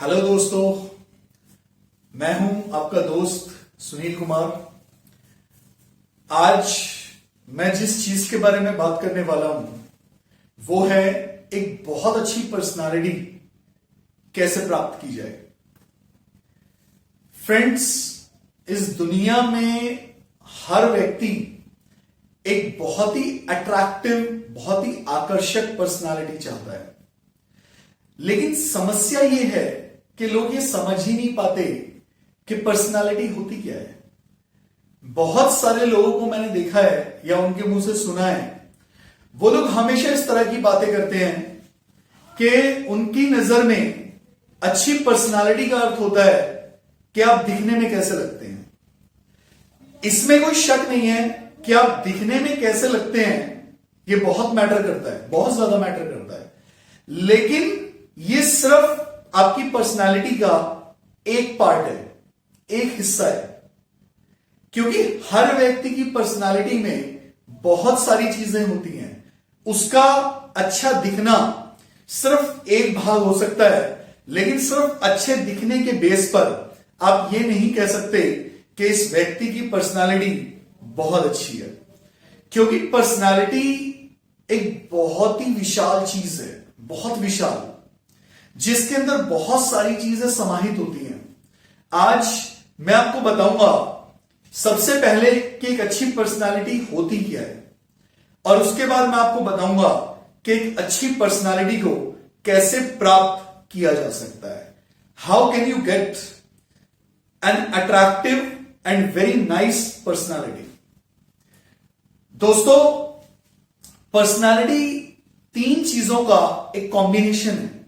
Hello दोस्तों, मैं हूं आपका दोस्त सुनील कुमार। आज मैं जिस चीज के बारे में बात करने वाला हूं वो है एक बहुत अच्छी पर्सनालिटी कैसे प्राप्त की जाए। फ्रेंड्स, इस दुनिया में हर व्यक्ति एक बहुत ही अट्रैक्टिव, बहुत ही आकर्षक पर्सनालिटी चाहता है, लेकिन समस्या यह है कि लोग ये समझ ही नहीं पाते कि पर्सनालिटी होती क्या है। बहुत सारे लोगों को मैंने देखा है या उनके मुंह से सुना है, वो लोग हमेशा इस तरह की बातें करते हैं कि उनकी नजर में अच्छी पर्सनालिटी का अर्थ होता है कि आप दिखने में कैसे लगते हैं। इसमें कोई शक नहीं है कि आप दिखने में कैसे लगते हैं, ये बहुत मैटर करता है, बहुत ज्यादा मैटर करता है। लेकिन ये सिर्फ आपकी पर्सनालिटी का एक पार्ट है, एक हिस्सा है, क्योंकि हर व्यक्ति की पर्सनालिटी में बहुत सारी चीजें होती हैं। उसका अच्छा दिखना सिर्फ एक भाग हो सकता है, लेकिन सिर्फ अच्छे दिखने के बेस पर आप ये नहीं कह सकते कि इस व्यक्ति की पर्सनालिटी बहुत अच्छी है, क्योंकि पर्सनालिटी एक बहुत ही विशाल चीज है, बहुत विशाल, जिसके अंदर बहुत सारी चीजें समाहित होती हैं। आज मैं आपको बताऊंगा सबसे पहले कि एक अच्छी पर्सनालिटी होती क्या है, और उसके बाद मैं आपको बताऊंगा कि एक अच्छी पर्सनालिटी को कैसे प्राप्त किया जा सकता है। How can you get an attractive and very nice personality. दोस्तों, पर्सनालिटी तीन चीजों का एक कॉम्बिनेशन है।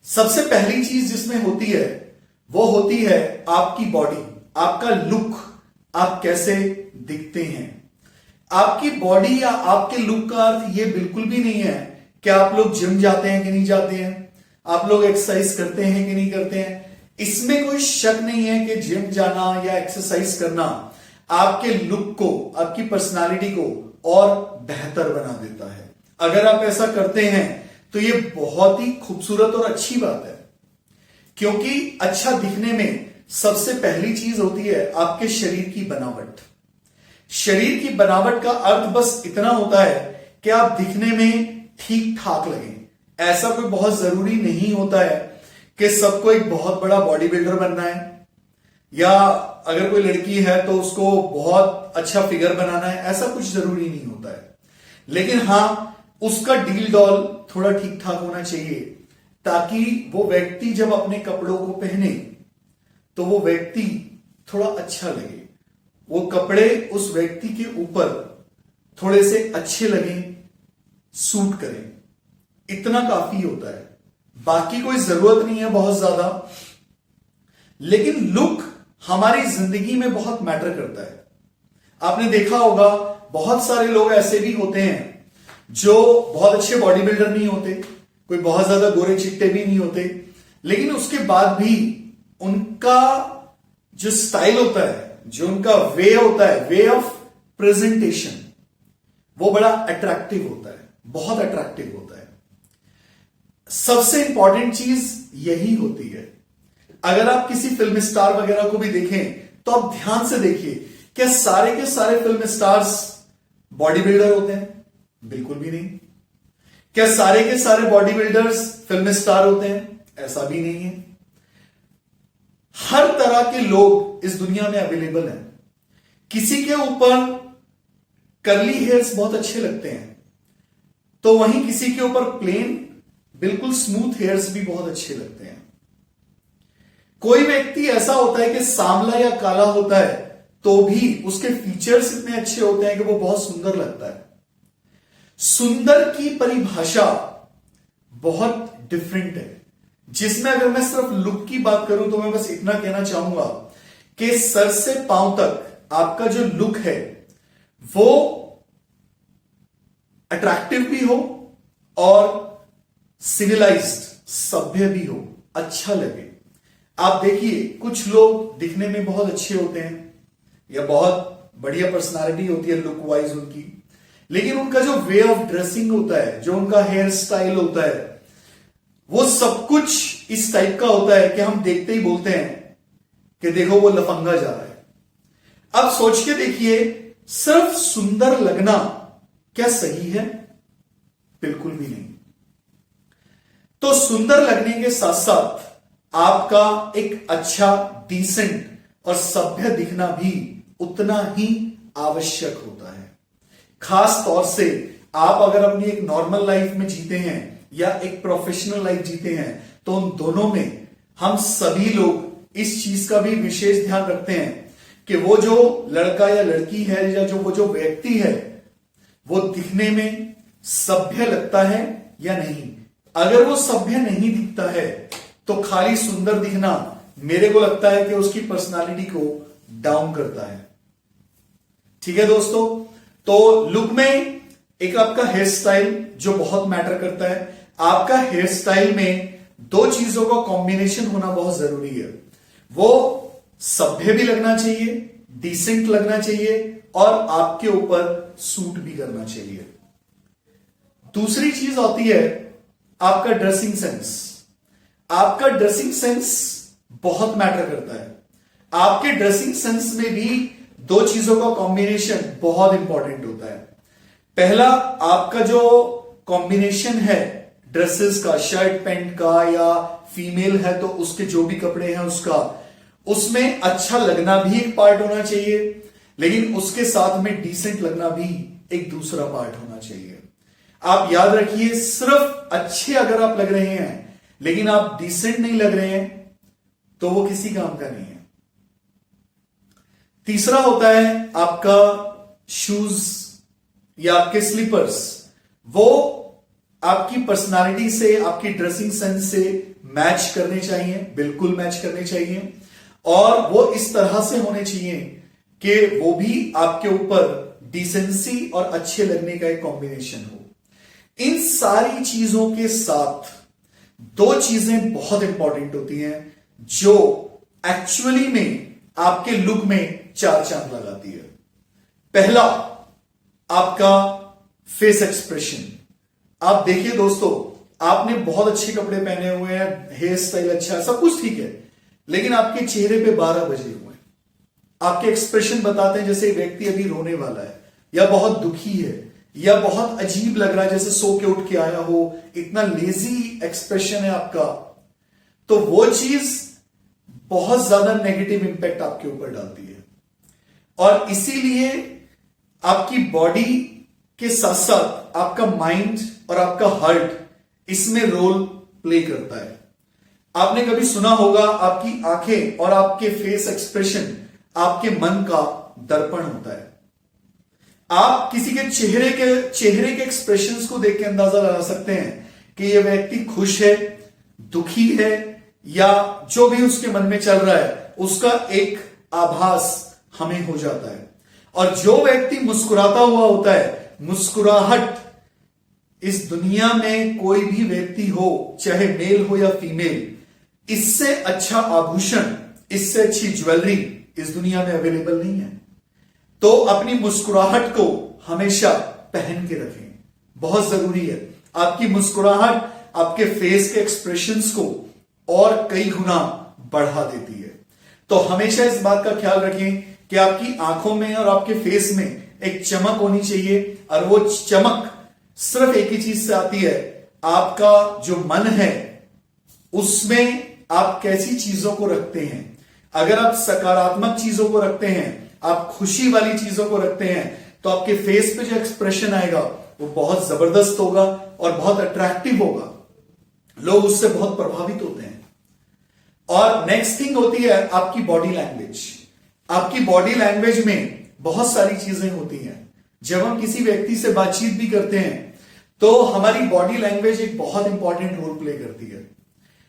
सबसे पहली चीज जिसमें होती है वो होती है आपकी बॉडी, आपका लुक, आप कैसे दिखते हैं। आपकी बॉडी या आपके लुक का अर्थ ये बिल्कुल भी नहीं है कि आप लोग जिम जाते हैं कि नहीं जाते हैं, आप लोग एक्सरसाइज करते हैं कि नहीं करते हैं। इसमें कोई शक नहीं है कि जिम जाना या एक्सरसाइज करना आपके लुक को, आपकी पर्सनालिटी को और बेहतर बना देता है। अगर आप ऐसा करते हैं तो ये बहुत ही खूबसूरत और अच्छी बात है, क्योंकि अच्छा दिखने में सबसे पहली चीज होती है आपके शरीर की बनावट। शरीर की बनावट का अर्थ बस इतना होता है कि आप दिखने में ठीक ठाक लगें। ऐसा कोई बहुत जरूरी नहीं होता है कि सबको एक बहुत बड़ा बॉडी बिल्डर बनना है, या अगर कोई लड़की है तो उसको बहुत अच्छा फिगर बनाना है, ऐसा कुछ जरूरी नहीं होता है। लेकिन हां, उसका डील डॉल थोड़ा ठीक ठाक होना चाहिए, ताकि वो व्यक्ति जब अपने कपड़ों को पहने तो वो व्यक्ति थोड़ा अच्छा लगे, वो कपड़े उस व्यक्ति के ऊपर थोड़े से अच्छे लगें, सूट करें। इतना काफी होता है, बाकी कोई जरूरत नहीं है बहुत ज्यादा। लेकिन लुक हमारी जिंदगी में बहुत मैटर करता है। आपने देखा होगा बहुत सारे लोग ऐसे भी होते हैं जो बहुत अच्छे बॉडी बिल्डर नहीं होते, कोई बहुत ज्यादा गोरे चिट्टे भी नहीं होते, लेकिन उसके बाद भी उनका जो स्टाइल होता है, जो उनका वे होता है, वे ऑफ प्रेजेंटेशन, वो बड़ा अट्रैक्टिव होता है, बहुत अट्रैक्टिव होता है। सबसे इंपॉर्टेंट चीज यही होती है। अगर आप किसी फिल्म स्टार वगैरह को भी देखें तो आप ध्यान से देखिए, क्या सारे के सारे फिल्म स्टार्स बॉडी बिल्डर होते हैं? बिल्कुल भी नहीं। क्या सारे के सारे बॉडी बिल्डर्स फिल्म स्टार होते हैं? ऐसा भी नहीं है। हर तरह के लोग इस दुनिया में अवेलेबल हैं। किसी के ऊपर कर्ली हेयर्स बहुत अच्छे लगते हैं, तो वहीं किसी के ऊपर प्लेन बिल्कुल स्मूथ हेयर्स भी बहुत अच्छे लगते हैं। कोई व्यक्ति ऐसा होता है कि सांवला या काला होता है तो भी उसके फीचर्स इतने अच्छे होते हैं कि वो बहुत सुंदर लगता है। सुंदर की परिभाषा बहुत डिफरेंट है, जिसमें अगर मैं सिर्फ लुक की बात करूं तो मैं बस इतना कहना चाहूंगा कि सर से पांव तक आपका जो लुक है वो अट्रैक्टिव भी हो और सिविलाइज्ड, सभ्य भी हो, अच्छा लगे। आप देखिए, कुछ लोग दिखने में बहुत अच्छे होते हैं या बहुत बढ़िया पर्सनालिटी होती है लुक वाइज उनकी, लेकिन उनका जो वे ऑफ ड्रेसिंग होता है, जो उनका हेयर स्टाइल होता है, वो सब कुछ इस टाइप का होता है कि हम देखते ही बोलते हैं कि देखो वो लफंगा जा रहा है। अब सोच के देखिए, सिर्फ सुंदर लगना क्या सही है? बिल्कुल भी नहीं। तो सुंदर लगने के साथ साथ आपका एक अच्छा, डिसेंट और सभ्य दिखना भी उतना ही आवश्यक होता है। खास तौर से आप अगर अपनी एक नॉर्मल लाइफ में जीते हैं या एक प्रोफेशनल लाइफ जीते हैं, तो उन दोनों में हम सभी लोग इस चीज का भी विशेष ध्यान रखते हैं कि वो जो लड़का या लड़की है या वो जो व्यक्ति है, वो दिखने में सभ्य लगता है या नहीं। अगर वो सभ्य नहीं दिखता है तो खाली सुंदर दिखना मेरे को लगता है कि उसकी पर्सनालिटी को डाउन करता है। ठीक है दोस्तों, तो लुक में एक आपका हेयर स्टाइल जो बहुत मैटर करता है। आपका हेयर स्टाइल में दो चीजों का कॉम्बिनेशन होना बहुत जरूरी है। वो सभ्य भी लगना चाहिए, डिसेंट लगना चाहिए और आपके ऊपर सूट भी करना चाहिए। दूसरी चीज होती है आपका ड्रेसिंग सेंस। आपका ड्रेसिंग सेंस बहुत मैटर करता है। आपके ड्रेसिंग सेंस में भी दो चीजों का कॉम्बिनेशन बहुत इंपॉर्टेंट होता है। पहला, आपका जो कॉम्बिनेशन है ड्रेसेस का, शर्ट पैंट का, या फीमेल है तो उसके जो भी कपड़े हैं उसका, उसमें अच्छा लगना भी एक पार्ट होना चाहिए, लेकिन उसके साथ में डिसेंट लगना भी एक दूसरा पार्ट होना चाहिए। आप याद रखिए, सिर्फ अच्छे अगर आप लग रहे हैं लेकिन आप डिसेंट नहीं लग रहे हैं तो वो किसी काम का नहीं है। तीसरा होता है आपका शूज या आपके स्लीपर्स। वो आपकी पर्सनालिटी से, आपकी ड्रेसिंग सेंस से मैच करने चाहिए, बिल्कुल मैच करने चाहिए, और वो इस तरह से होने चाहिए कि वो भी आपके ऊपर डिसेंसी और अच्छे लगने का एक कॉम्बिनेशन हो। इन सारी चीजों के साथ दो चीजें बहुत इंपॉर्टेंट होती हैं जो एक्चुअली में आपके लुक में चार चांद लगाती है। पहला, आपका फेस एक्सप्रेशन। आप देखिए दोस्तों, आपने बहुत अच्छे कपड़े पहने हुए हैं, हेयर स्टाइल अच्छा है, सब कुछ ठीक है, लेकिन आपके चेहरे पे 12 बजे हुए हैं। आपके एक्सप्रेशन बताते हैं जैसे व्यक्ति अभी रोने वाला है, या बहुत दुखी है, या बहुत अजीब लग रहा है जैसे सो के उठ के आया हो, इतना लेजी एक्सप्रेशन है आपका। तो वो चीज बहुत ज्यादा नेगेटिव इंपैक्ट आपके ऊपर डालती है, और इसीलिए आपकी बॉडी के साथ साथ आपका माइंड और आपका हार्ट इसमें रोल प्ले करता है। आपने कभी सुना होगा, आपकी आंखें और आपके फेस एक्सप्रेशन आपके मन का दर्पण होता है। आप किसी के चेहरे के एक्सप्रेशंस को देख के अंदाजा लगा सकते हैं कि यह व्यक्ति खुश है, दुखी है, या जो भी उसके मन में चल रहा है उसका एक आभास हमें हो जाता है। और जो व्यक्ति मुस्कुराता हुआ होता है, मुस्कुराहट, इस दुनिया में कोई भी व्यक्ति हो, चाहे मेल हो या फीमेल, इससे अच्छा आभूषण, इससे अच्छी ज्वेलरी इस दुनिया में अवेलेबल नहीं है। तो अपनी मुस्कुराहट को हमेशा पहन के रखें, बहुत जरूरी है। आपकी मुस्कुराहट आपके फेस के एक्सप्रेशंस को और कई गुना बढ़ा देती है। तो हमेशा इस बात का ख्याल रखें कि आपकी आंखों में और आपके फेस में एक चमक होनी चाहिए, और वो चमक सिर्फ एक ही चीज से आती है, आपका जो मन है उसमें आप कैसी चीजों को रखते हैं। अगर आप सकारात्मक चीजों को रखते हैं, आप खुशी वाली चीजों को रखते हैं, तो आपके फेस पे जो एक्सप्रेशन आएगा वो बहुत जबरदस्त होगा और बहुत अट्रैक्टिव होगा। लोग उससे बहुत प्रभावित होते हैं। और नेक्स्ट थिंग होती है आपकी बॉडी लैंग्वेज। आपकी बॉडी लैंग्वेज में बहुत सारी चीजें होती हैं। जब हम किसी व्यक्ति से बातचीत भी करते हैं तो हमारी बॉडी लैंग्वेज एक बहुत इंपॉर्टेंट रोल प्ले करती है।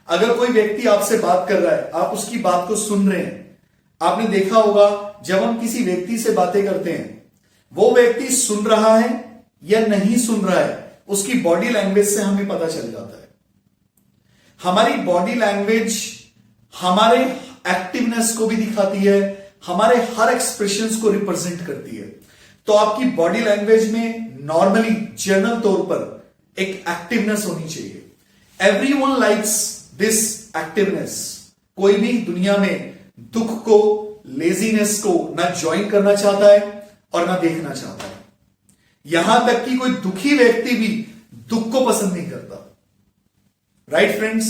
अगर कोई व्यक्ति आपसे बात कर रहा है, आप उसकी बात को सुन रहे हैं, आपने देखा होगा जब हम किसी व्यक्ति से बातें करते हैं, वो व्यक्ति सुन रहा है या नहीं सुन रहा है, उसकी बॉडी लैंग्वेज से हमें पता चल जाता है। हमारी बॉडी लैंग्वेज हमारे एक्टिवनेस को भी दिखाती है, हमारे हर एक्सप्रेशंस को रिप्रेजेंट करती है। तो आपकी बॉडी लैंग्वेज में नॉर्मली, जनरल तौर पर एक एक्टिवनेस होनी चाहिए। Everyone likes this activeness. कोई भी दुनिया में दुख को, लेजीनेस को ना ज्वाइन करना चाहता है और ना देखना चाहता है। यहां तक कि कोई दुखी व्यक्ति भी दुख को पसंद नहीं करता। राइट फ्रेंड्स,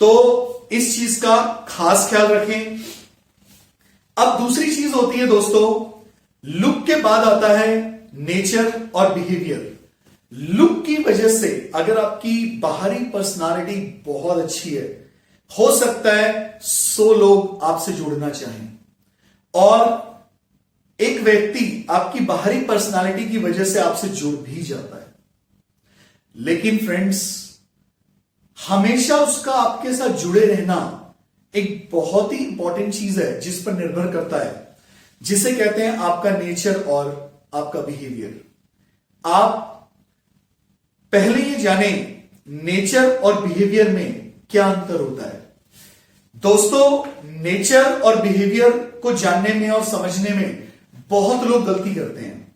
तो इस चीज का खास ख्याल रखें। अब दूसरी चीज होती है दोस्तों, लुक के बाद आता है नेचर और बिहेवियर। लुक की वजह से अगर आपकी बाहरी पर्सनालिटी बहुत अच्छी है, हो सकता है 100 लोग आपसे जुड़ना चाहें, और एक व्यक्ति आपकी बाहरी पर्सनालिटी की वजह से आपसे जुड़ भी जाता है। लेकिन फ्रेंड्स, हमेशा उसका आपके साथ जुड़े रहना एक बहुत ही इंपॉर्टेंट चीज है जिस पर निर्भर करता है, जिसे कहते हैं आपका नेचर और आपका बिहेवियर। आप पहले ये जाने नेचर और बिहेवियर में क्या अंतर होता है। दोस्तों, नेचर और बिहेवियर को जानने में और समझने में बहुत लोग गलती करते हैं।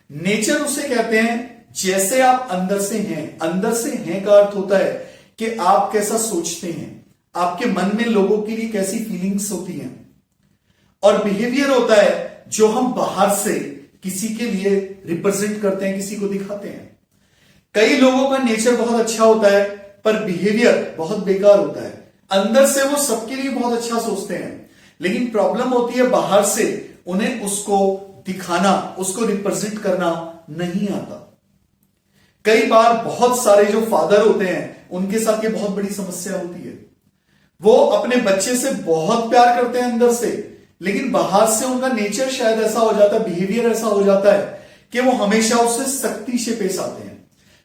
नेचर उसे कहते हैं जैसे आप अंदर से हैं। अंदर से हैं का अर्थ होता है कि आप कैसा सोचते हैं, आपके मन में लोगों के लिए कैसी फीलिंग्स होती हैं। और बिहेवियर होता है जो हम बाहर से किसी के लिए रिप्रेजेंट करते हैं, किसी को दिखाते हैं। कई लोगों का नेचर बहुत अच्छा होता है पर बिहेवियर बहुत बेकार होता है। अंदर से वो सबके लिए बहुत अच्छा सोचते हैं, लेकिन प्रॉब्लम होती है बाहर से उन्हें उसको दिखाना, उसको रिप्रेजेंट करना नहीं आता। कई बार बहुत सारे जो फादर होते हैं उनके साथ ये बहुत बड़ी समस्या होती है। वो अपने बच्चे से बहुत प्यार करते हैं अंदर से, लेकिन बाहर से उनका नेचर शायद ऐसा हो जाता है, बिहेवियर ऐसा हो जाता है कि वो हमेशा उससे सख्ती से पेश आते हैं।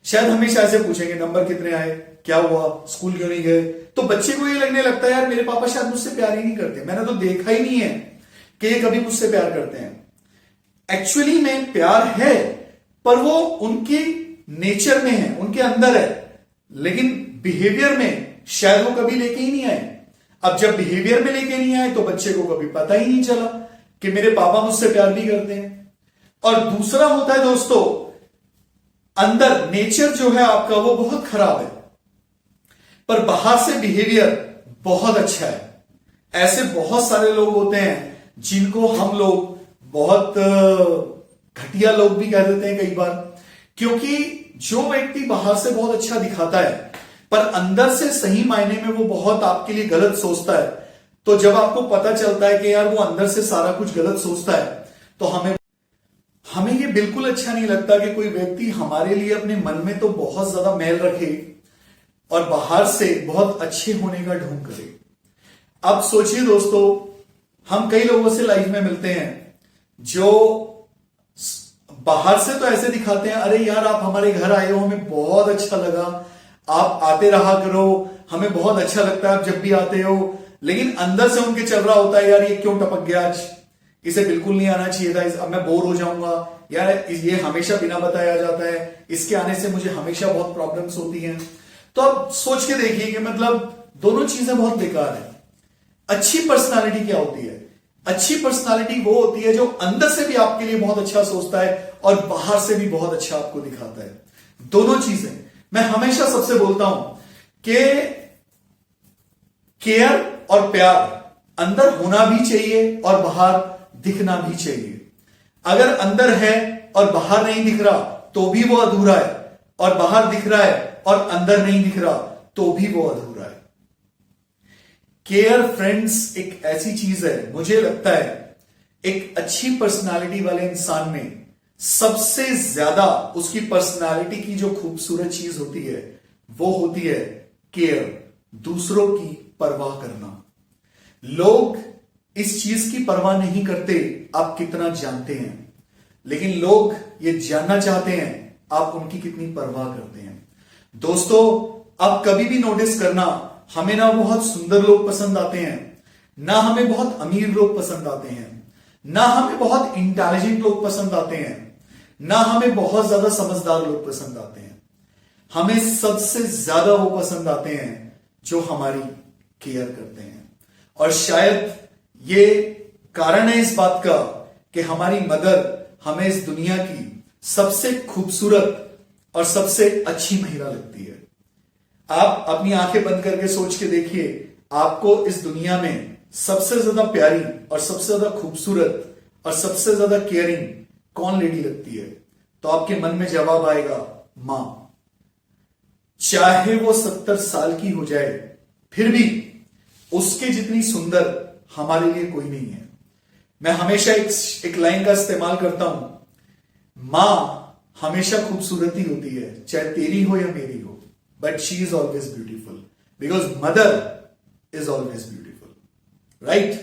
शायद हमेशा ऐसे पूछेंगे नंबर कितने आए, क्या हुआ, स्कूल क्यों नहीं गए। तो बच्चे को ये लगने लगता है यार मेरे पापा शायद मुझसे प्यार ही नहीं करते, मैंने तो देखा ही नहीं है कि ये कभी मुझसे प्यार करते हैं। एक्चुअली में प्यार है पर वो उनके नेचर में है, उनके अंदर है, लेकिन बिहेवियर में शायद वो कभी लेके ही नहीं आए। अब जब बिहेवियर में लेके नहीं आए तो बच्चे को कभी पता ही नहीं चला कि मेरे पापा मुझसे प्यार भी करते हैं। और दूसरा होता है दोस्तों, अंदर नेचर जो है आपका वो बहुत खराब है पर बाहर से बिहेवियर बहुत अच्छा है। ऐसे बहुत सारे लोग होते हैं जिनको हम लोग बहुत घटिया लोग भी कह देते हैं कई बार, क्योंकि जो व्यक्ति बाहर से बहुत अच्छा दिखाता है पर अंदर से सही मायने में वो बहुत आपके लिए गलत सोचता है, तो जब आपको पता चलता है कि यार वो अंदर से सारा कुछ गलत सोचता है, तो हमें ये बिल्कुल अच्छा नहीं लगता कि कोई व्यक्ति हमारे लिए अपने मन में तो बहुत ज्यादा मैल रखे और बाहर से बहुत अच्छे होने का ढोंग करे। अब सोचिए दोस्तों, हम कई लोगों से लाइफ में मिलते हैं जो बाहर से तो ऐसे दिखाते हैं, अरे यार आप हमारे घर आए हो, हमें बहुत अच्छा लगा, आप आते रहा करो, हमें बहुत अच्छा लगता है आप जब भी आते हो। लेकिन अंदर से उनके चल रहा होता है यार ये क्यों टपक गया आज, इसे बिल्कुल नहीं आना चाहिए था, अब मैं बोर हो जाऊंगा, यार ये हमेशा बिना बताया जाता है, इसके आने से मुझे हमेशा बहुत प्रॉब्लम्स होती हैं। तो आप सोच के देखिए कि मतलब दोनों चीजें बहुत बेकार है। अच्छी पर्सनालिटी क्या होती है? अच्छी पर्सनालिटी वो होती है जो अंदर से भी आपके लिए बहुत अच्छा सोचता है और बाहर से भी बहुत अच्छा आपको दिखाता है। दोनों चीजें मैं हमेशा सबसे बोलता हूं कि केयर और प्यार अंदर होना भी चाहिए और बाहर दिखना भी चाहिए। अगर अंदर है और बाहर नहीं दिख रहा तो भी वो अधूरा है, और बाहर दिख रहा है और अंदर नहीं दिख रहा तो भी वो अधूरा है। केयर फ्रेंड्स एक ऐसी चीज है, मुझे लगता है एक अच्छी पर्सनालिटी वाले इंसान में सबसे ज्यादा उसकी पर्सनालिटी की जो खूबसूरत चीज होती है वो होती है केयर, दूसरों की परवाह करना। लोग इस चीज की परवाह नहीं करते आप कितना जानते हैं, लेकिन लोग ये जानना चाहते हैं आप उनकी कितनी परवाह करते हैं। दोस्तों, आप कभी भी नोटिस करना, हमें ना बहुत सुंदर लोग पसंद आते हैं, ना हमें बहुत अमीर लोग पसंद आते हैं, ना हमें बहुत इंटेलिजेंट लोग पसंद आते हैं, ना हमें बहुत ज्यादा समझदार लोग पसंद आते हैं। हमें सबसे ज्यादा वो पसंद आते हैं जो हमारी केयर करते हैं। और शायद ये कारण है इस बात का कि हमारी मदर हमें इस दुनिया की सबसे खूबसूरत और सबसे अच्छी महिला लगती है। आप अपनी आंखें बंद करके सोच के देखिए, आपको इस दुनिया में सबसे ज्यादा प्यारी और सबसे ज्यादा खूबसूरत और सबसे ज्यादा केयरिंग कौन लेडी लगती है, तो आपके मन में जवाब आएगा मां। चाहे वो 70 साल की हो जाए, फिर भी उसके जितनी सुंदर हमारे लिए कोई नहीं है। मैं हमेशा एक लाइन का इस्तेमाल करता हूं, मां हमेशा खूबसूरत ही होती है, चाहे तेरी हो या मेरी हो, but she is always beautiful because mother is always beautiful, right?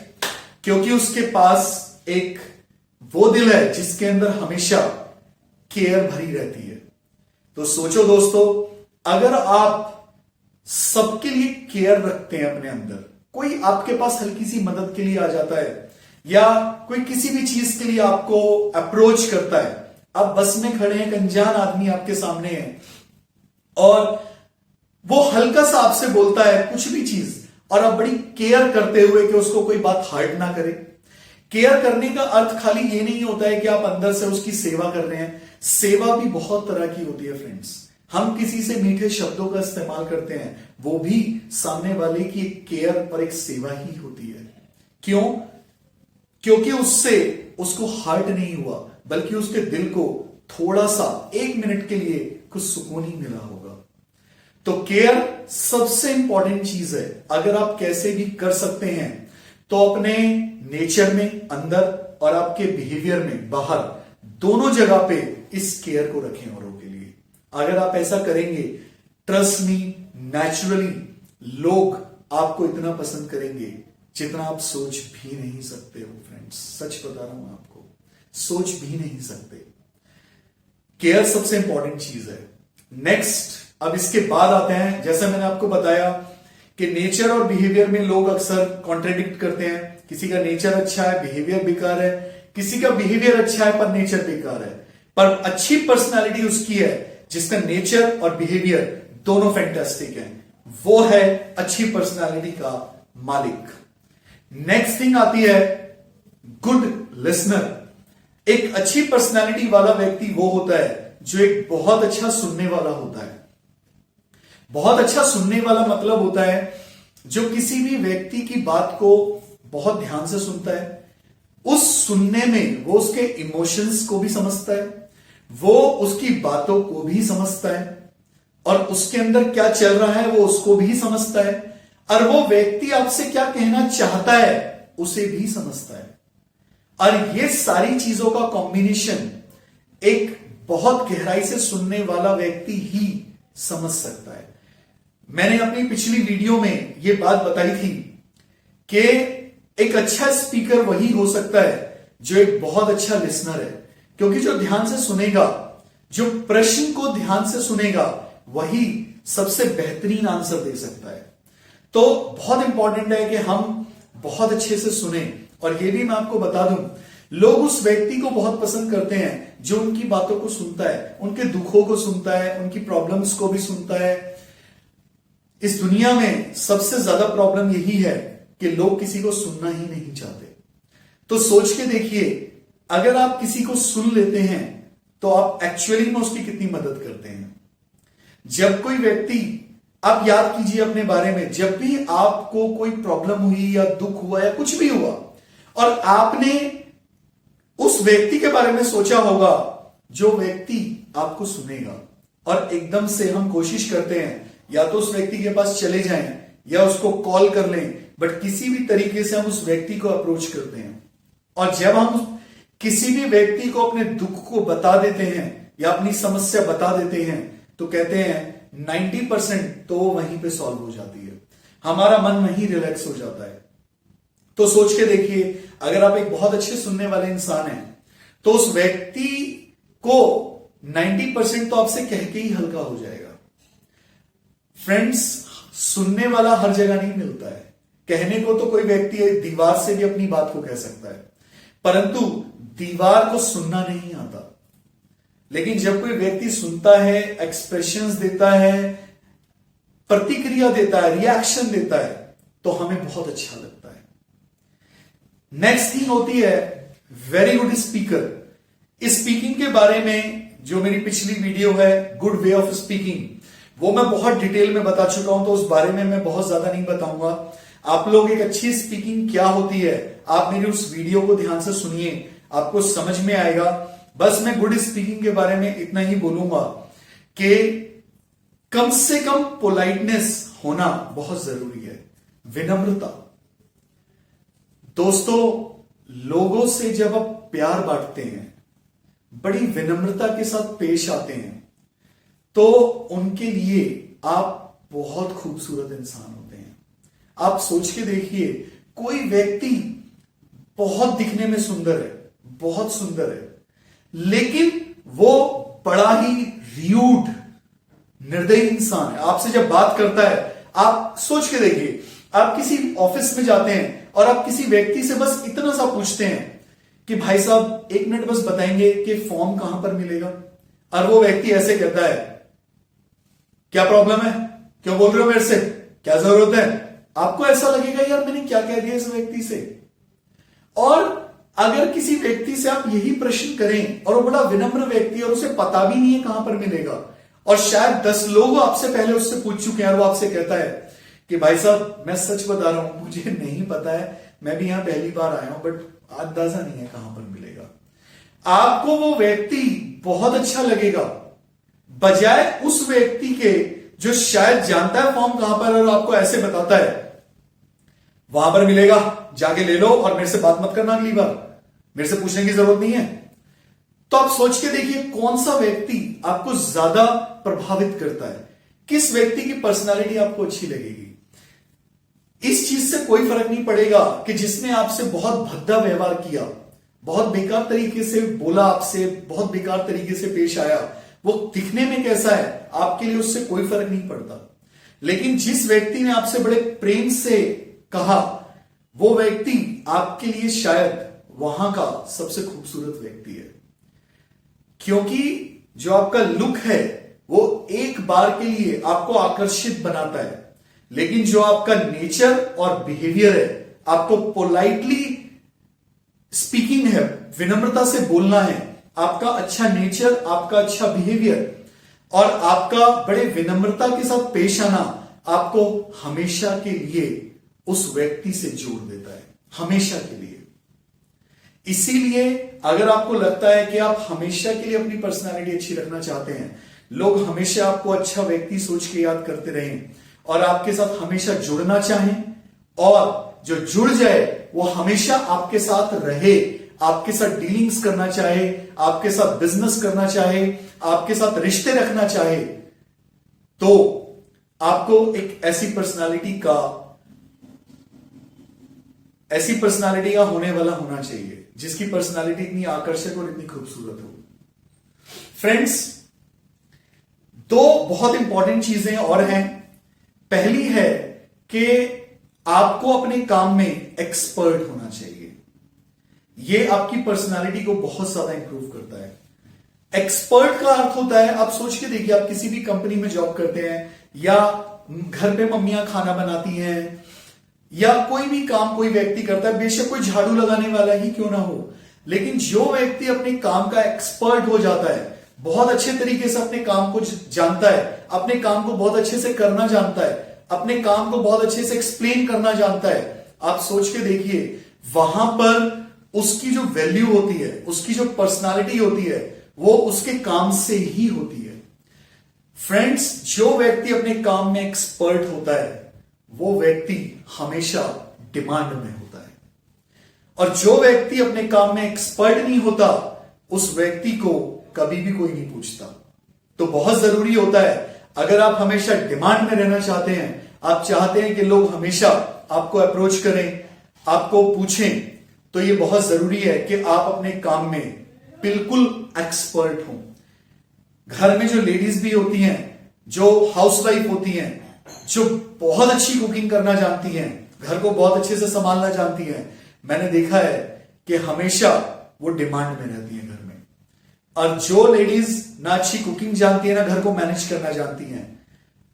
क्योंकि उसके पास एक वो दिल है जिसके अंदर हमेशा केयर भरी रहती है। तो सोचो दोस्तों, अगर आप सबके लिए केयर रखते हैं अपने अंदर, कोई आपके पास हल्की सी मदद के लिए आ जाता है या कोई किसी भी चीज के लिए आपको अप्रोच करता है, आप बस में खड़े हैं, एक अनजान आदमी आपके सामने है और वो हल्का सा आपसे बोलता है कुछ भी चीज, और आप बड़ी केयर करते हुए कि उसको कोई बात हर्ट ना करे। केयर करने का अर्थ खाली ये नहीं होता है कि आप अंदर से उसकी सेवा कर रहे हैं। सेवा भी बहुत तरह की होती है फ्रेंड्स। हम किसी से मीठे शब्दों का इस्तेमाल करते हैं, वो भी सामने वाले की एक केयर और एक सेवा ही होती है। क्यों? क्योंकि उससे उसको हर्ट नहीं हुआ, बल्कि उसके दिल को थोड़ा सा 1 मिनट के लिए कुछ सुकून ही मिला होगा। तो केयर सबसे इंपॉर्टेंट चीज है। अगर आप कैसे भी कर सकते हैं तो अपने नेचर में अंदर और आपके बिहेवियर में बाहर, दोनों जगह पे इस केयर को रखें औरों के लिए। अगर आप ऐसा करेंगे, ट्रस्ट मी, नेचुरली लोग आपको इतना पसंद करेंगे जितना आप सोच भी नहीं सकते हो फ्रेंड्स। सच बता रहा हूं आपको, सोच भी नहीं सकते। केयर सबसे इंपॉर्टेंट चीज है। नेक्स्ट, अब इसके बाद आते हैं, जैसा मैंने आपको बताया कि नेचर और बिहेवियर में लोग अक्सर कॉन्ट्रेडिक्ट करते हैं। किसी का नेचर अच्छा है, बिहेवियर बेकार है, किसी का बिहेवियर अच्छा है पर नेचर बेकार है। पर अच्छी पर्सनालिटी उसकी है जिसका नेचर और बिहेवियर दोनों फैंटास्टिक है, वो है अच्छी पर्सनालिटी का मालिक। नेक्स्ट थिंग आती है गुड लिसनर। एक अच्छी पर्सनालिटी वाला व्यक्ति वो होता है जो एक बहुत अच्छा सुनने वाला होता है। बहुत अच्छा सुनने वाला मतलब होता है जो किसी भी व्यक्ति की बात को बहुत ध्यान से सुनता है। उस सुनने में वो उसके इमोशंस को भी समझता है, वो उसकी बातों को भी समझता है और उसके अंदर क्या चल रहा है वो उसको भी समझता है, और वो व्यक्ति आपसे क्या कहना चाहता है उसे भी समझता है। और ये सारी चीजों का कॉम्बिनेशन एक बहुत गहराई से सुनने वाला व्यक्ति ही समझ सकता है। मैंने अपनी पिछली वीडियो में यह बात बताई थी कि एक अच्छा स्पीकर वही हो सकता है जो एक बहुत अच्छा लिसनर है, क्योंकि जो ध्यान से सुनेगा, जो प्रश्न को ध्यान से सुनेगा, वही सबसे बेहतरीन आंसर दे सकता है। तो बहुत इंपॉर्टेंट है कि हम बहुत अच्छे से सुने। और ये भी मैं आपको बता दूं, लोग उस व्यक्ति को बहुत पसंद करते हैं जो उनकी बातों को सुनता है, उनके दुखों को सुनता है, उनकी प्रॉब्लम्स को भी सुनता है। इस दुनिया में सबसे ज्यादा प्रॉब्लम यही है कि लोग किसी को सुनना ही नहीं चाहते। तो सोच के देखिए, अगर आप किसी को सुन लेते हैं तो आप एक्चुअली में उसकी कितनी मदद करते हैं। जब कोई व्यक्ति, आप याद कीजिए अपने बारे में, जब भी आपको कोई प्रॉब्लम हुई या दुख हुआ या कुछ भी हुआ और आपने उस व्यक्ति के बारे में सोचा होगा जो व्यक्ति आपको सुनेगा, और एकदम से हम कोशिश करते हैं या तो उस व्यक्ति के पास चले जाएं या उसको कॉल कर लें, बट किसी भी तरीके से हम उस व्यक्ति को अप्रोच करते हैं। और जब हम किसी भी व्यक्ति को अपने दुख को बता देते हैं या अपनी समस्या बता देते हैं तो कहते हैं 90% तो वहीं पे सॉल्व हो जाती है, हमारा मन वहीं रिलैक्स हो जाता है। तो सोच के देखिए, अगर आप एक बहुत अच्छे सुनने वाले इंसान हैं तो उस व्यक्ति को 90% तो आपसे कह के ही हल्का हो जाएगा। फ्रेंड्स, सुनने वाला हर जगह नहीं मिलता है। कहने को तो कोई व्यक्ति दीवार से भी अपनी बात को कह सकता है, परंतु दीवार को सुनना नहीं आता। लेकिन जब कोई व्यक्ति सुनता है, एक्सप्रेशंस देता है, प्रतिक्रिया देता है, रिएक्शन देता है, तो हमें बहुत अच्छा लगता है। नेक्स्ट थिंग होती है वेरी गुड स्पीकर। इस स्पीकिंग के बारे में जो मेरी पिछली वीडियो है गुड वे ऑफ स्पीकिंग, वो मैं बहुत डिटेल में बता चुका हूं, तो उस बारे में मैं बहुत ज्यादा नहीं बताऊंगा। आप लोग एक अच्छी स्पीकिंग क्या होती है, आप मेरी उस वीडियो को ध्यान से सुनिए, आपको समझ में आएगा। बस मैं गुड स्पीकिंग के बारे में इतना ही बोलूंगा कि कम से कम पोलाइटनेस होना बहुत जरूरी है, विनम्रता। दोस्तों, लोगों से जब आप प्यार बांटते हैं, बड़ी विनम्रता के साथ पेश आते हैं, तो उनके लिए आप बहुत खूबसूरत इंसान होते हैं। आप सोच के देखिए, कोई व्यक्ति बहुत दिखने में सुंदर है, बहुत सुंदर है, लेकिन वो बड़ा ही र्यूड, निर्दयी इंसान है। आपसे जब बात करता है, आप सोच के देखिए, आप किसी ऑफिस में जाते हैं और आप किसी व्यक्ति से बस इतना सा पूछते हैं कि भाई साहब 1 मिनट बस बताएंगे कि फॉर्म कहां पर मिलेगा, और वो व्यक्ति ऐसे कहता है, क्या प्रॉब्लम है, क्यों बोल रहे हो मेरे से, क्या जरूरत है। आपको ऐसा लगेगा यार मैंने क्या कह दिया इस व्यक्ति से। और अगर किसी व्यक्ति से आप यही प्रश्न करें और वो बड़ा विनम्र व्यक्ति और उसे पता भी नहीं है कहां पर मिलेगा, और शायद 10 लोग आपसे पहले उससे पूछ चुके हैं, और वो आपसे कहता है कि भाई साहब मैं सच बता रहा हूं, मुझे नहीं पता है, मैं भी यहां पहली बार आया हूं, बट अंदाजा नहीं है कहां पर मिलेगा। आपको वो व्यक्ति बहुत अच्छा लगेगा, बजाय उस व्यक्ति के जो शायद जानता है फॉर्म कहां पर और आपको ऐसे बताता है, वहां पर मिलेगा, जाके ले लो और मेरे से बात मत करना, अगली बार मेरे से पूछने की जरूरत नहीं है। तो आप सोच के देखिए, कौन सा व्यक्ति आपको ज्यादा प्रभावित करता है, किस व्यक्ति की पर्सनालिटी आपको अच्छी लगेगी। इस चीज से कोई फर्क नहीं पड़ेगा कि जिसने आपसे बहुत भद्दा व्यवहार किया, बहुत बेकार तरीके से बोला, आपसे बहुत बेकार तरीके से पेश आया, वो दिखने में कैसा है आपके लिए उससे कोई फर्क नहीं पड़ता। लेकिन जिस व्यक्ति ने आपसे बड़े प्रेम से कहा, वो व्यक्ति आपके लिए शायद वहां का सबसे खूबसूरत व्यक्ति है, क्योंकि जो आपका लुक है वो एक बार के लिए आपको आकर्षित बनाता है, लेकिन जो आपका नेचर और बिहेवियर है, आपको पोलाइटली स्पीकिंग है, विनम्रता से बोलना है, आपका अच्छा नेचर, आपका अच्छा बिहेवियर और आपका बड़े विनम्रता के साथ पेश आना आपको हमेशा के लिए उस व्यक्ति से जोड़ देता है, हमेशा के लिए। इसीलिए अगर आपको लगता है कि आप हमेशा के लिए अपनी पर्सनालिटी अच्छी रखना चाहते हैं, लोग हमेशा आपको अच्छा व्यक्ति सोच के याद करते रहें और आपके साथ हमेशा जुड़ना चाहें, और जो जुड़ जाए वो हमेशा आपके साथ रहे, आपके साथ डीलिंग्स करना चाहे, आपके साथ बिजनेस करना चाहे, आपके साथ रिश्ते रखना चाहे, तो आपको एक ऐसी पर्सनालिटी का होने वाला होना चाहिए जिसकी पर्सनालिटी इतनी आकर्षक और इतनी खूबसूरत हो। फ्रेंड्स, 2 बहुत इंपॉर्टेंट चीजें और हैं। पहली है कि आपको अपने काम में एक्सपर्ट होना चाहिए। यह आपकी पर्सनालिटी को बहुत ज्यादा इंप्रूव करता है। एक्सपर्ट का अर्थ होता है, आप सोच के देखिए, आप किसी भी कंपनी में जॉब करते हैं या घर पे मम्मियां खाना बनाती हैं या कोई भी काम कोई व्यक्ति करता है, बेशक कोई झाड़ू लगाने वाला ही क्यों ना हो, लेकिन जो व्यक्ति अपने काम का एक्सपर्ट हो जाता है, बहुत अच्छे तरीके से अपने काम को जानता है, अपने काम को बहुत अच्छे से करना जानता है, अपने काम को बहुत अच्छे से एक्सप्लेन करना जानता है, आप सोच के देखिए वहां पर उसकी जो वैल्यू होती है, उसकी जो पर्सनालिटी होती है, वो उसके काम से ही होती है। फ्रेंड्स, जो व्यक्ति अपने काम में एक्सपर्ट होता है वो व्यक्ति हमेशा डिमांड में होता है, और जो व्यक्ति अपने काम में एक्सपर्ट नहीं होता उस व्यक्ति को कभी भी कोई नहीं पूछता। तो बहुत जरूरी होता है, अगर आप हमेशा डिमांड में रहना चाहते हैं, आप चाहते हैं कि लोग हमेशा आपको अप्रोच करें, आपको पूछें, तो यह बहुत जरूरी है कि आप अपने काम में बिल्कुल एक्सपर्ट हों। घर में जो लेडीज भी होती हैं, जो हाउसवाइफ होती हैं, जो बहुत अच्छी कुकिंग करना जानती हैं, घर को बहुत अच्छे से संभालना जानती हैं, मैंने देखा है कि हमेशा वो डिमांड में रहती है घर में। और जो लेडीज ना अच्छी कुकिंग जानती है ना घर को मैनेज करना जानती हैं,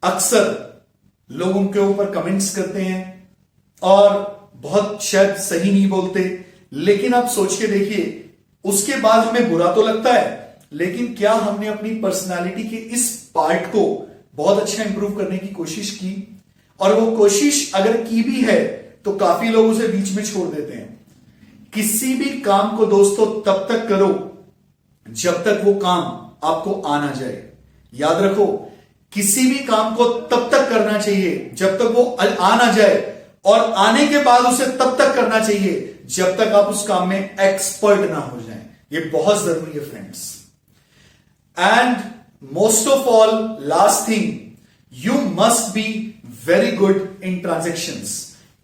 अक्सर लोग उनके ऊपर कमेंट्स करते हैं और बहुत शायद सही नहीं बोलते, लेकिन आप सोच के देखिए, उसके बाद हमें बुरा तो लगता है, लेकिन क्या हमने अपनी पर्सनालिटी के इस पार्ट को बहुत अच्छा इंप्रूव करने की कोशिश की? और वो कोशिश अगर की भी है तो काफी लोग उसे बीच में छोड़ देते हैं। किसी भी काम को दोस्तों तब तक करो जब तक वो काम आपको आना जाए। याद रखो, किसी भी काम को तब तक करना चाहिए जब तक वो आ ना जाए, और आने के बाद उसे तब तक करना चाहिए जब तक आप उस काम में एक्सपर्ट ना हो जाएं। ये बहुत जरूरी है friends. And most of all, last thing, you must be very good in transactions.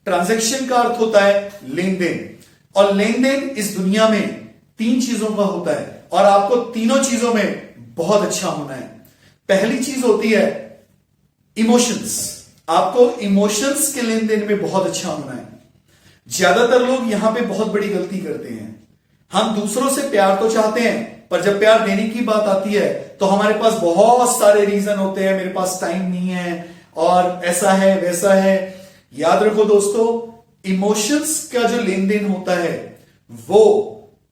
Transaction का अर्थ होता है लेन देन, और लेन देन इस दुनिया में 3 चीजों का होता है, और आपको तीनों चीजों में बहुत अच्छा होना है। पहली चीज होती है इमोशंस। आपको इमोशंस के लेन देन में बहुत अच्छा होना है। ज्यादातर लोग यहां पे बहुत बड़ी गलती करते हैं। हम दूसरों से प्यार तो चाहते हैं, पर जब प्यार देने की बात आती है तो हमारे पास बहुत सारे रीजन होते हैं, मेरे पास टाइम नहीं है, और ऐसा है वैसा है। याद रखो दोस्तों, इमोशंस का जो लेन देन होता है वो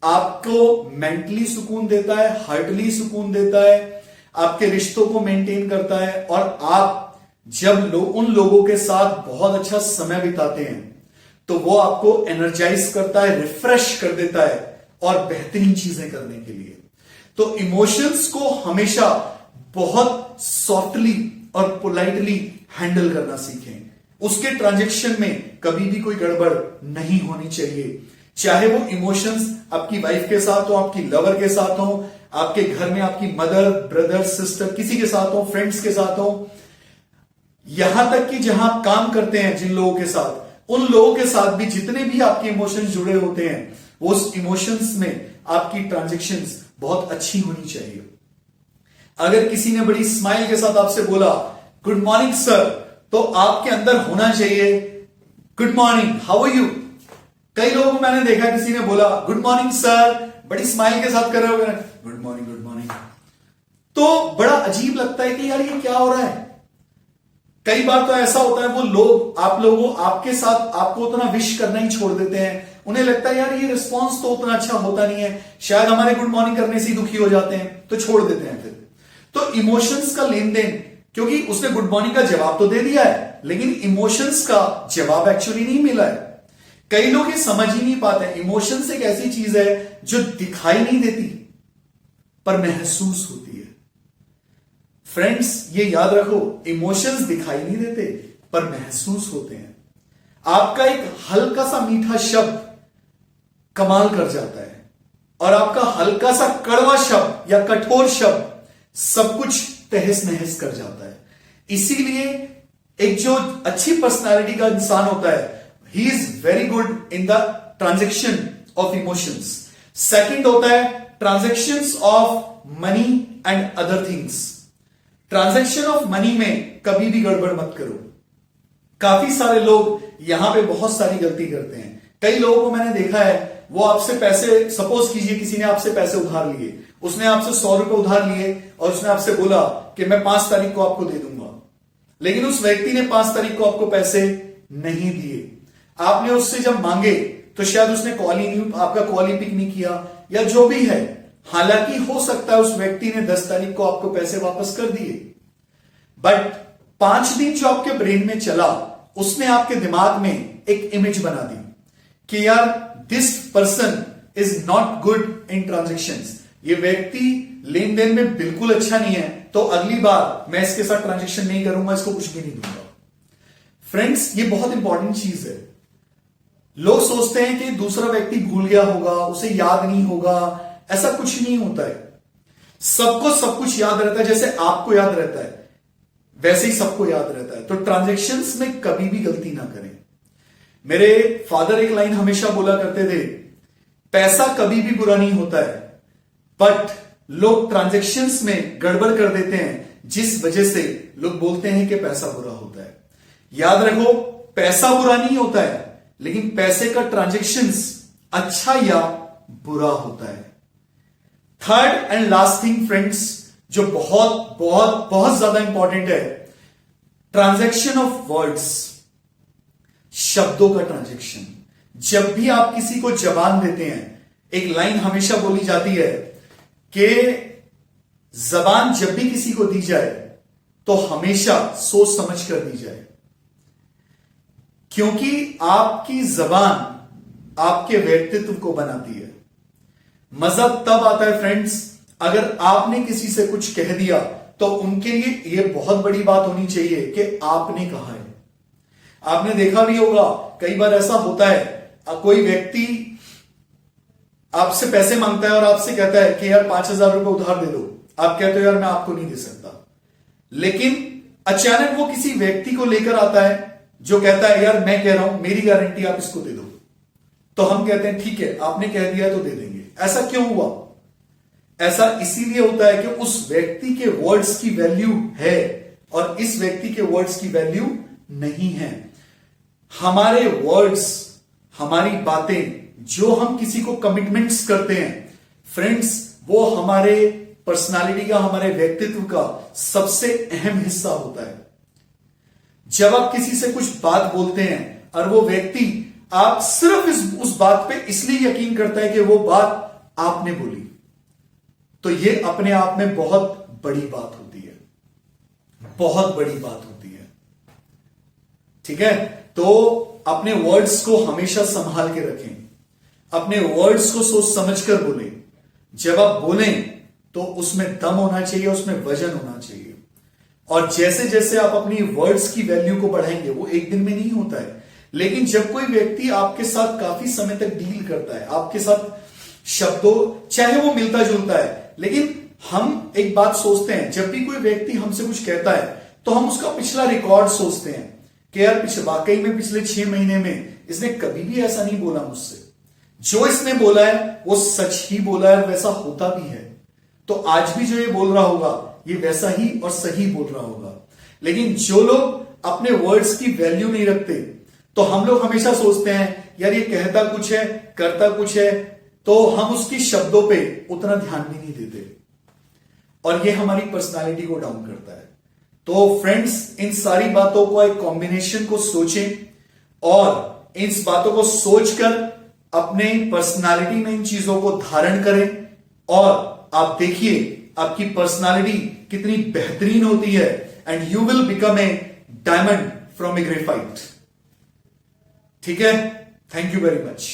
आपको मेंटली सुकून देता है, हार्टली सुकून देता है, आपके रिश्तों को मेंटेन करता है, और आप जब उन लोगों के साथ बहुत अच्छा समय बिताते हैं तो वो आपको एनर्जाइज करता है, रिफ्रेश कर देता है, और बेहतरीन चीजें करने के लिए। तो इमोशंस को हमेशा बहुत सॉफ्टली और पोलाइटली हैंडल करना सीखें। उसके ट्रांजैक्शन में कभी भी कोई गड़बड़ नहीं होनी चाहिए। चाहे वो इमोशंस आपकी वाइफ के साथ हो, आपकी लवर के साथ हो, आपके घर में आपकी मदर, ब्रदर, सिस्टर, किसी के साथ हो, फ्रेंड्स के साथ हो, यहां तक कि जहां आप काम करते हैं जिन लोगों के साथ, उन लोगों के साथ भी जितने भी आपके इमोशंस जुड़े होते हैं, वो उस इमोशंस में आपकी ट्रांजैक्शंस बहुत अच्छी होनी चाहिए। अगर किसी ने बड़ी स्माइल के साथ आपसे बोला गुड मॉर्निंग सर, तो आपके अंदर होना चाहिए good morning, how are you. कई लोगों को मैंने देखा, किसी ने बोला गुड मॉर्निंग सर, बड़ी स्माइल के साथ कर रहे हो, गुड मॉर्निंग गुड मॉर्निंग, तो बड़ा अजीब लगता है कि यार ये क्या हो रहा है। कई बार तो ऐसा होता है वो लोग आपके साथ आपको उतना विश करना ही छोड़ देते हैं। उन्हें लगता है यार ये रिस्पॉन्स तो उतना अच्छा होता नहीं है, शायद हमारे गुड मॉर्निंग करने से ही दुखी हो जाते हैं, तो छोड़ देते हैं फिर। तो इमोशंस का लेन देन, क्योंकि उसने गुड मॉर्निंग का जवाब तो दे दिया है, लेकिन इमोशंस का जवाब एक्चुअली नहीं मिला है। कई लोग ये समझ ही नहीं पाते। इमोशंस एक ऐसी चीज है जो दिखाई नहीं देती पर महसूस होती है। फ्रेंड्स, ये याद रखो, इमोशंस दिखाई नहीं देते पर महसूस होते हैं। आपका एक हल्का सा मीठा शब्द कमाल कर जाता है, और आपका हल्का सा कड़वा शब्द या कठोर शब्द सब कुछ तहस नहस कर जाता है। इसीलिए एक जो अच्छी पर्सनालिटी का इंसान होता है, he is very good in the transaction of emotions. Second होता है transactions of money and other things. Transaction of money में कभी भी गड़बड़ मत करो। काफी सारे लोग यहां पे बहुत सारी गलती करते हैं। कई लोगों को मैंने देखा है, वो आपसे पैसे, सपोज कीजिए किसी ने आपसे पैसे उधार लिए, उसने आपसे 100 रुपए उधार लिए और उसने आपसे बोला कि मैं 5 तारीख को आपको दे दूंगा, लेकिन उस व्यक्ति ने 5 तारीख को आपको पैसे नहीं दिए। आपने उससे जब मांगे तो शायद उसने कॉल ही नहीं, आपका कॉल ही पिक नहीं किया, या जो भी है। हालांकि हो सकता है उस व्यक्ति ने 10 तारीख को आपको पैसे वापस कर दिए, बट 5 दिन जो आपके ब्रेन में चला, उसने आपके दिमाग में एक इमेज बना दी कि यार this person is not good in transactions. ये व्यक्ति लेन देन में बिल्कुल अच्छा नहीं है, तो अगली बार मैं इसके साथ ट्रांजेक्शन नहीं करूंगा, इसको कुछ भी नहीं दूंगा। फ्रेंड्स, ये बहुत इंपॉर्टेंट चीज है। लोग सोचते हैं कि दूसरा व्यक्ति भूल गया होगा, उसे याद नहीं होगा। ऐसा कुछ नहीं होता है। सबको सब कुछ याद रहता है। जैसे आपको याद रहता है वैसे ही सबको याद रहता है। तो ट्रांजैक्शंस में कभी भी गलती ना करें। मेरे फादर एक लाइन हमेशा बोला करते थे, पैसा कभी भी बुरा नहीं होता है, बट लोग ट्रांजैक्शंस में गड़बड़ कर देते हैं, जिस वजह से लोग बोलते हैं कि पैसा बुरा होता है। याद रखो, पैसा बुरा नहीं होता है, लेकिन पैसे का ट्रांजैक्शंस अच्छा या बुरा होता है। Third and last thing friends, जो बहुत बहुत बहुत ज्यादा इंपॉर्टेंट है, ट्रांजैक्शन ऑफ वर्ड्स, शब्दों का ट्रांजैक्शन। जब भी आप किसी को जबान देते हैं, एक लाइन हमेशा बोली जाती है कि जबान जब भी किसी को दी जाए तो हमेशा सोच समझ कर दी जाए। क्योंकि आपकी जबान आपके व्यक्तित्व को बनाती है। मजा तब आता है फ्रेंड्स, अगर आपने किसी से कुछ कह दिया तो उनके लिए यह बहुत बड़ी बात होनी चाहिए कि आपने कहा है। आपने देखा भी होगा, कई बार ऐसा होता है, कोई व्यक्ति आपसे पैसे मांगता है और आपसे कहता है कि यार 5,000 रुपए उधार दे दो। आप कहते हो यार मैं आपको नहीं दे सकता, लेकिन अचानक वो किसी व्यक्ति को लेकर आता है जो कहता है यार मैं कह रहा हूं, मेरी गारंटी आप इसको दे दो। तो हम कहते हैं ठीक है, आपने कह दिया तो दे देंगे। ऐसा क्यों हुआ? ऐसा इसीलिए होता है कि उस व्यक्ति के वर्ड्स की वैल्यू है और इस व्यक्ति के वर्ड्स की वैल्यू नहीं है। हमारे वर्ड्स, हमारी बातें, जो हम किसी को कमिटमेंट्स करते हैं फ्रेंड्स, वो हमारे पर्सनालिटी का, हमारे व्यक्तित्व का सबसे अहम हिस्सा होता है। जब आप किसी से कुछ बात बोलते हैं और वो व्यक्ति आप सिर्फ उस बात पे इसलिए यकीन करता है कि वो बात आपने बोली, तो ये अपने आप में बहुत बड़ी बात होती है, बहुत बड़ी बात होती है। ठीक है, तो अपने वर्ड्स को हमेशा संभाल के रखें, अपने वर्ड्स को सोच समझ कर बोलें। जब आप बोलें तो उसमें दम होना चाहिए, उसमें वजन होना चाहिए। और जैसे जैसे आप अपनी वर्ड्स की वैल्यू को बढ़ाएंगे, वो एक दिन में नहीं होता है, लेकिन जब कोई व्यक्ति आपके साथ काफी समय तक डील करता है, आपके साथ शब्दों, चाहे वो मिलता जुलता है, लेकिन हम एक बात सोचते हैं, जब भी कोई व्यक्ति हमसे कुछ कहता है तो हम उसका पिछला रिकॉर्ड सोचते हैं कि यार वाकई में पिछले 6 महीने में इसने कभी भी ऐसा नहीं बोला मुझसे, जो इसने बोला है वो सच ही बोला है, वैसा होता भी है। तो आज भी जो ये बोल रहा होगा ये वैसा ही और सही बोल रहा होगा। लेकिन जो लोग अपने वर्ड्स की वैल्यू नहीं रखते, तो हम लोग हमेशा सोचते हैं यार ये कहता कुछ है, करता कुछ है, तो हम उसकी शब्दों पे उतना ध्यान भी नहीं देते और ये हमारी पर्सनालिटी को डाउन करता है। तो फ्रेंड्स, इन सारी बातों को, एक कॉम्बिनेशन को सोचें और इन बातों को सोचकर अपने पर्सनालिटी में इन चीजों को धारण करें और आप देखिए आपकी पर्सनालिटी कितनी बेहतरीन होती है and you will become a diamond from A graphite. ठीक है, थैंक यू वेरी मच।